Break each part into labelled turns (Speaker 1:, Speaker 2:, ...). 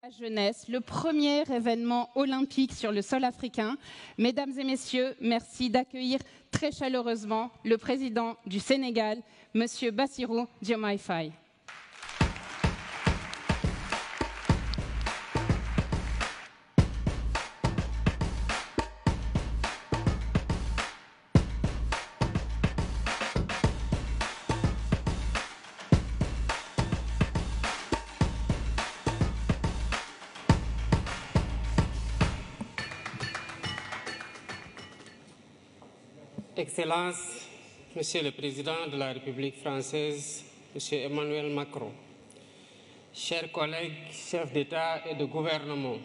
Speaker 1: La jeunesse, le premier événement olympique sur le sol africain. Mesdames et messieurs, merci d'accueillir très chaleureusement le président du Sénégal, Monsieur Bassirou Diomaye Faye.
Speaker 2: Excellences, Monsieur le Président de la République française, Monsieur Emmanuel Macron, chers collègues, chefs d'État et de gouvernement,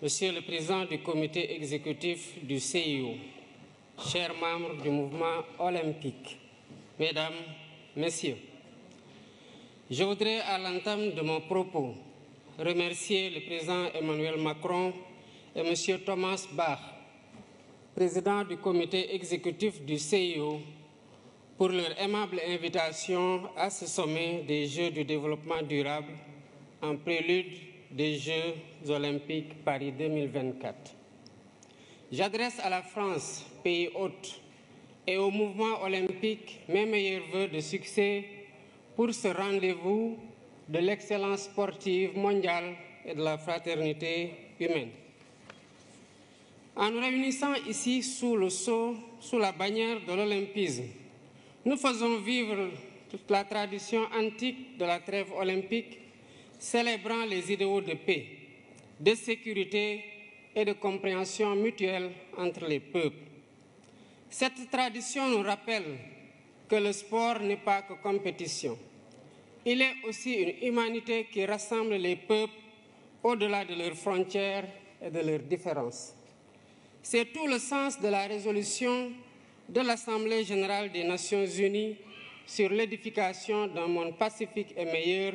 Speaker 2: Monsieur le Président du Comité exécutif du CIO, chers membres du mouvement olympique, Mesdames, Messieurs, je voudrais à l'entame de mon propos remercier le Président Emmanuel Macron et Monsieur Thomas Bach, président du comité exécutif du CIO, pour leur aimable invitation à ce sommet des Jeux du développement durable en prélude des Jeux olympiques Paris 2024. J'adresse à la France, pays hôte, et au mouvement olympique mes meilleurs vœux de succès pour ce rendez-vous de l'excellence sportive mondiale et de la fraternité humaine. En nous réunissant ici sous le sceau, sous la bannière de l'olympisme, nous faisons vivre toute la tradition antique de la trêve olympique, célébrant les idéaux de paix, de sécurité et de compréhension mutuelle entre les peuples. Cette tradition nous rappelle que le sport n'est pas que compétition. Il est aussi une humanité qui rassemble les peuples au-delà de leurs frontières et de leurs différences. C'est tout le sens de la résolution de l'Assemblée générale des Nations unies sur l'édification d'un monde pacifique et meilleur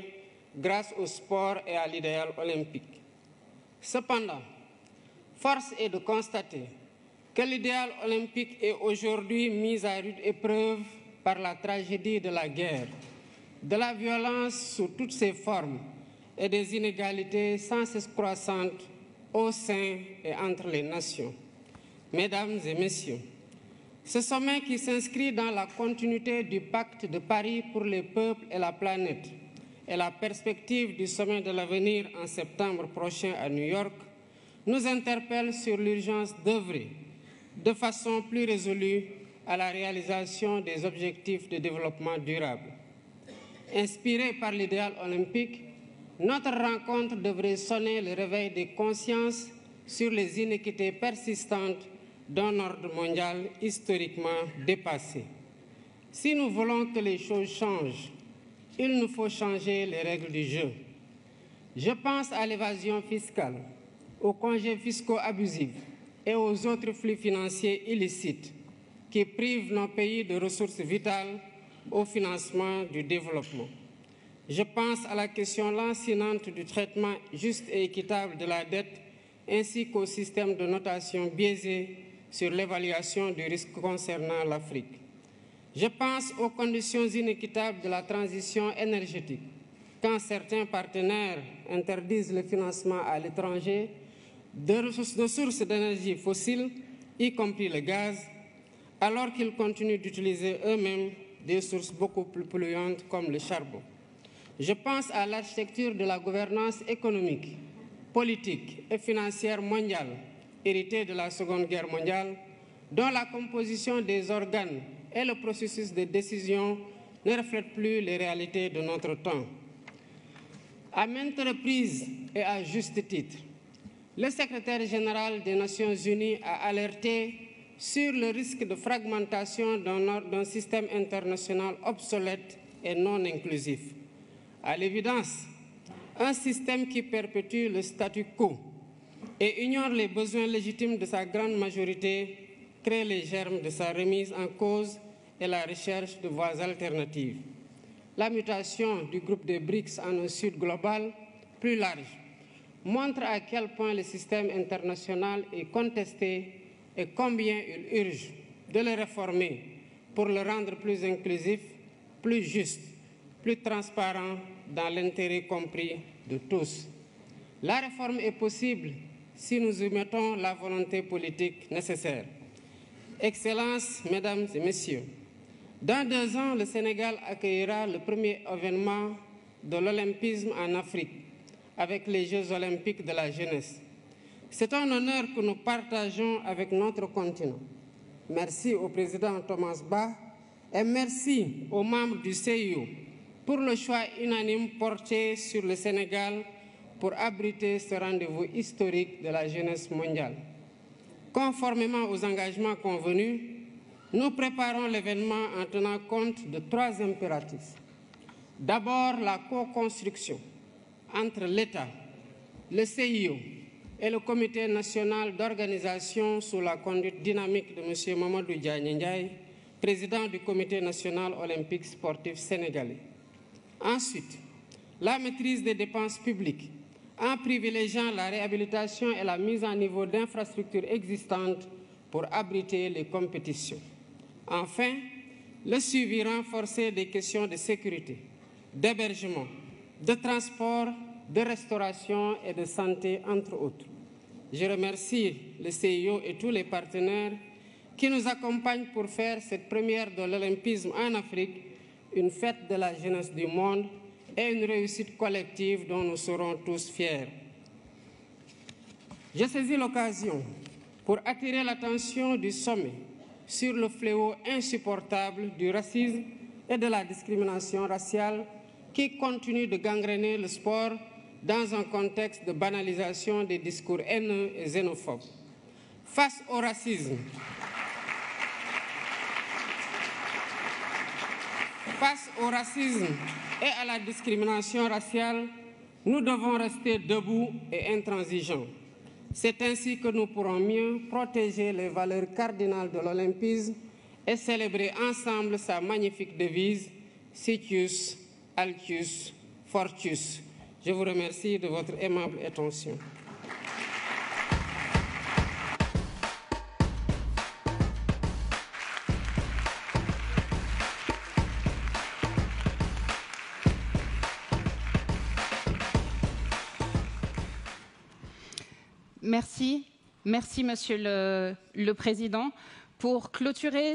Speaker 2: grâce au sport et à l'idéal olympique. Cependant, force est de constater que l'idéal olympique est aujourd'hui mis à rude épreuve par la tragédie de la guerre, de la violence sous toutes ses formes et des inégalités sans cesse croissantes au sein et entre les nations. Mesdames et Messieurs, ce sommet qui s'inscrit dans la continuité du pacte de Paris pour les peuples et la planète et la perspective du sommet de l'avenir en septembre prochain à New York nous interpelle sur l'urgence d'œuvrer de façon plus résolue à la réalisation des objectifs de développement durable. Inspirée par l'idéal olympique, notre rencontre devrait sonner le réveil des consciences sur les inéquités persistantes d'un ordre mondial historiquement dépassé. Si nous voulons que les choses changent, il nous faut changer les règles du jeu. Je pense à l'évasion fiscale, aux congés fiscaux abusifs et aux autres flux financiers illicites qui privent nos pays de ressources vitales au financement du développement. Je pense à la question lancinante du traitement juste et équitable de la dette ainsi qu'au système de notation biaisé sur l'évaluation du risque concernant l'Afrique. Je pense aux conditions inéquitables de la transition énergétique, quand certains partenaires interdisent le financement à l'étranger de sources d'énergie fossiles, y compris le gaz, alors qu'ils continuent d'utiliser eux-mêmes des sources beaucoup plus polluantes comme le charbon. Je pense à l'architecture de la gouvernance économique, politique et financière mondiale, héritée de la Seconde Guerre mondiale, dont la composition des organes et le processus de décision ne reflètent plus les réalités de notre temps. À maintes reprises et à juste titre, le secrétaire général des Nations Unies a alerté sur le risque de fragmentation d'un système international obsolète et non inclusif. À l'évidence, un système qui perpétue le statu quo et ignore les besoins légitimes de sa grande majorité crée les germes de sa remise en cause et la recherche de voies alternatives. La mutation du groupe des BRICS en un sud global plus large montre à quel point le système international est contesté et combien il urge de le réformer pour le rendre plus inclusif, plus juste, plus transparent dans l'intérêt compris de tous. La réforme est possible si nous y mettons la volonté politique nécessaire. Excellences, Mesdames et Messieurs, dans 2 ans, le Sénégal accueillera le premier événement de l'olympisme en Afrique avec les Jeux olympiques de la jeunesse. C'est un honneur que nous partageons avec notre continent. Merci au président Thomas Bach et merci aux membres du CIO pour le choix unanime porté sur le Sénégal pour abriter ce rendez-vous historique de la jeunesse mondiale. Conformément aux engagements convenus, nous préparons l'événement en tenant compte de 3 impératifs. D'abord, la co-construction entre l'État, le CIO et le Comité national d'organisation sous la conduite dynamique de M. Mamadou Diagne Ndiaye, président du Comité national olympique sportif sénégalais. Ensuite, la maîtrise des dépenses publiques en privilégiant la réhabilitation et la mise en niveau d'infrastructures existantes pour abriter les compétitions. Enfin, le suivi renforcé des questions de sécurité, d'hébergement, de transport, de restauration et de santé, entre autres. Je remercie le CIO et tous les partenaires qui nous accompagnent pour faire cette première de l'olympisme en Afrique une fête de la jeunesse du monde et une réussite collective dont nous serons tous fiers. Je saisis l'occasion pour attirer l'attention du sommet sur le fléau insupportable du racisme et de la discrimination raciale qui continue de gangréner le sport dans un contexte de banalisation des discours haineux et xénophobes. Face au racisme, et à la discrimination raciale, nous devons rester debout et intransigeants. C'est ainsi que nous pourrons mieux protéger les valeurs cardinales de l'olympisme et célébrer ensemble sa magnifique devise « Citius, Altius, Fortius ». Je vous remercie de votre aimable attention.
Speaker 1: Merci, Monsieur le Président. Pour clôturer